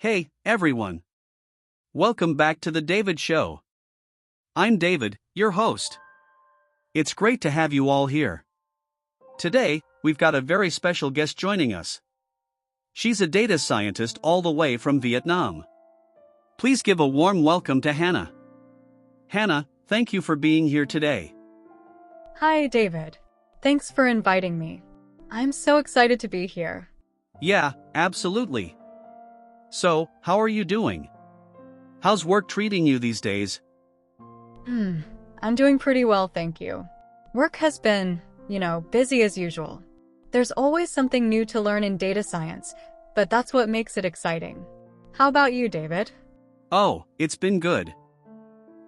Hey, everyone. Welcome back to The David Show. I'm David, your host. It's great to have you all here. Today, we've got a very special guest joining us. She's a data scientist all the way from Vietnam. Please give a warm welcome to Hana. Hana, thank you for being here today. Hi, David. Thanks for inviting me. I'm so excited to be here. Yeah, absolutely. So, how are you doing? How's work treating you these days? I'm doing pretty well, thank you. Work has been, busy as usual. There's always something new to learn in data science, but that's what makes it exciting. How about you, David? Oh, it's been good.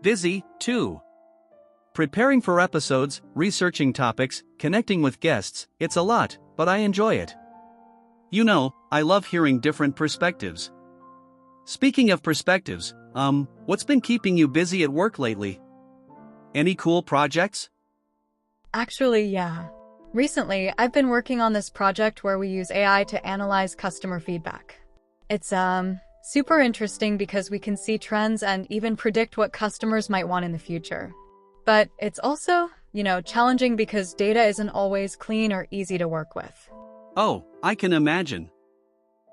Busy, too. Preparing for episodes, researching topics, connecting with guests, it's a lot, but I enjoy it. You know, I love hearing different perspectives. Speaking of perspectives, what's been keeping you busy at work lately? Any cool projects? Actually, yeah. Recently, I've been working on this project where we use AI to analyze customer feedback. It's, super interesting because we can see trends and even predict what customers might want in the future. But it's also, challenging because data isn't always clean or easy to work with. Oh, I can imagine.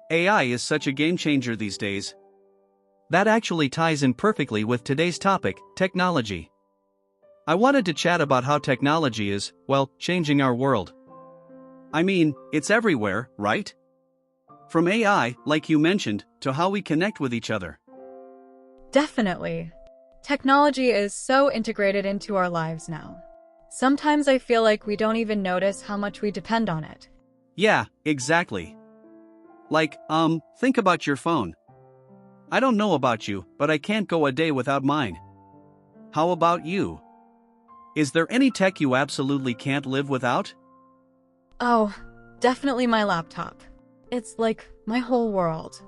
AI is such a game changer these days. That actually ties in perfectly with today's topic, technology. I wanted to chat about how technology is, changing our world. I mean, it's everywhere, right? From AI, like you mentioned, to how we connect with each other. Definitely. Technology is so integrated into our lives now. Sometimes I feel like we don't even notice how much we depend on it. Yeah, exactly. Like, think about your phone. I don't know about you, but I can't go a day without mine. How about you? Is there any tech you absolutely can't live without? Oh, definitely my laptop. It's like my whole world.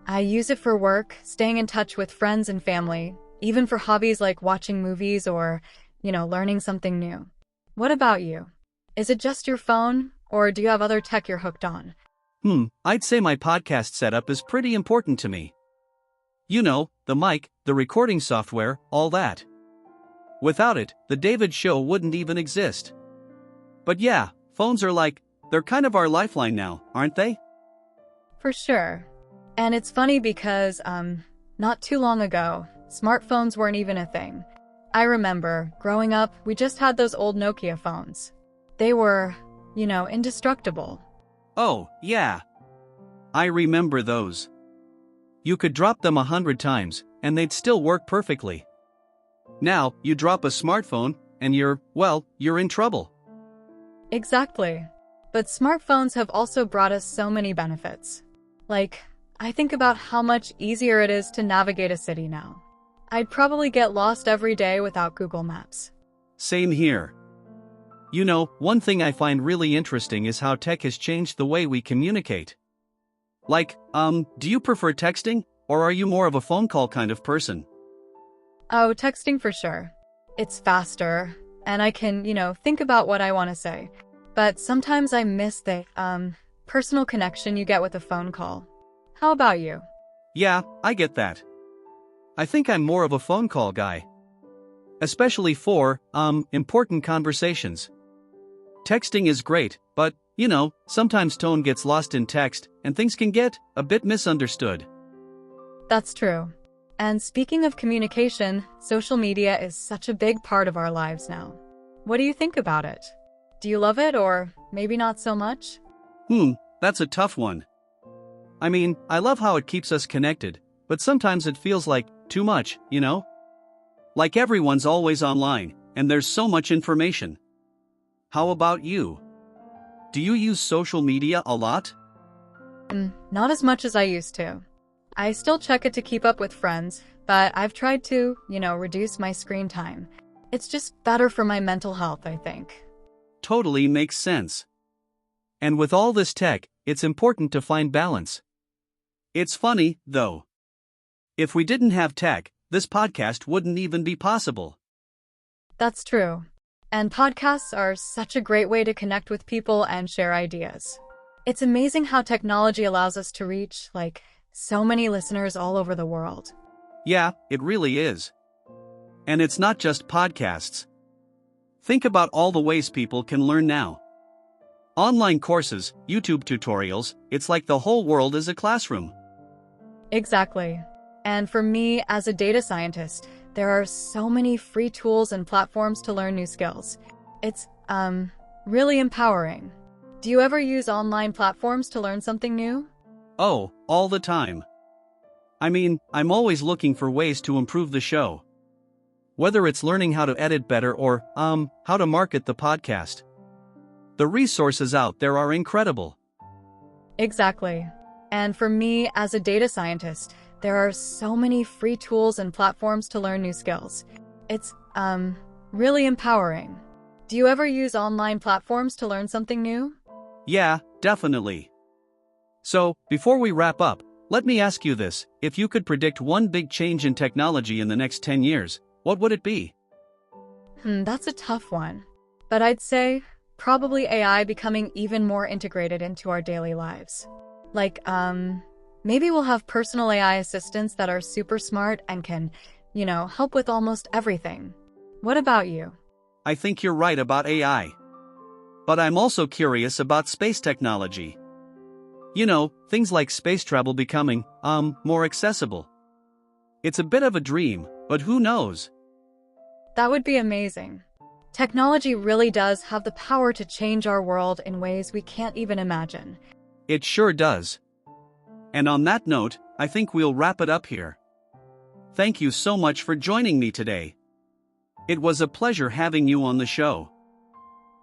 I use it for work, staying in touch with friends and family, even for hobbies like watching movies or, learning something new. What about you? Is it just your phone, or do you have other tech you're hooked on? I'd say my podcast setup is pretty important to me. You know, the mic, the recording software, all that. Without it, The David Show wouldn't even exist. But yeah, phones are they're kind of our lifeline now, aren't they? For sure. And it's funny because, not too long ago, smartphones weren't even a thing. I remember, growing up, we just had those old Nokia phones. They were, indestructible. Oh, yeah. I remember those. You could drop them 100 times, and they'd still work perfectly. Now, you drop a smartphone, and you're in trouble. Exactly. But smartphones have also brought us so many benefits. I think about how much easier it is to navigate a city now. I'd probably get lost every day without Google Maps. Same here. You know, one thing I find really interesting is how tech has changed the way we communicate. Do you prefer texting, or are you more of a phone call kind of person? Oh, texting for sure. It's faster, and I can, think about what I want to say. But sometimes I miss the, personal connection you get with a phone call. How about you? Yeah, I get that. I think I'm more of a phone call guy. Especially for, important conversations. Texting is great, but, sometimes tone gets lost in text, and things can get a bit misunderstood. That's true. And speaking of communication, social media is such a big part of our lives now. What do you think about it? Do you love it, or maybe not so much? That's a tough one. I mean, I love how it keeps us connected, but sometimes it feels like too much, Like everyone's always online, and there's so much information. How about you? Do you use social media a lot? Not as much as I used to. I still check it to keep up with friends, but I've tried to, reduce my screen time. It's just better for my mental health, I think. Totally makes sense. And with all this tech, it's important to find balance. It's funny, though. If we didn't have tech, this podcast wouldn't even be possible. That's true. And podcasts are such a great way to connect with people and share ideas. It's amazing how technology allows us to reach, so many listeners all over the world. Yeah, it really is. And it's not just podcasts. Think about all the ways people can learn now. Online courses, YouTube tutorials, it's like the whole world is a classroom. Exactly. And for me, as a data scientist, there are so many free tools and platforms to learn new skills. It's, really empowering. Do you ever use online platforms to learn something new? Oh, all the time. I mean, I'm always looking for ways to improve the show. Whether it's learning how to edit better or, how to market the podcast. The resources out there are incredible. Exactly. And for me, as a data scientist, there are so many free tools and platforms to learn new skills. It's, really empowering. Do you ever use online platforms to learn something new? Yeah, definitely. So, before we wrap up, let me ask you this. If you could predict one big change in technology in the next 10 years, what would it be? That's a tough one. But I'd say probably AI becoming even more integrated into our daily lives. Like, maybe we'll have personal AI assistants that are super smart and can, help with almost everything. What about you? I think you're right about AI. But I'm also curious about space technology. Things like space travel becoming, more accessible. It's a bit of a dream, but who knows? That would be amazing. Technology really does have the power to change our world in ways we can't even imagine. It sure does. And on that note, I think we'll wrap it up here. Thank you so much for joining me today. It was a pleasure having you on the show.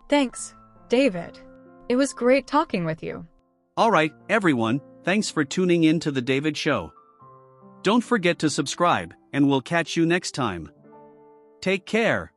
Thanks, David. It was great talking with you. Alright, everyone, thanks for tuning in to The David Show. Don't forget to subscribe, and we'll catch you next time. Take care.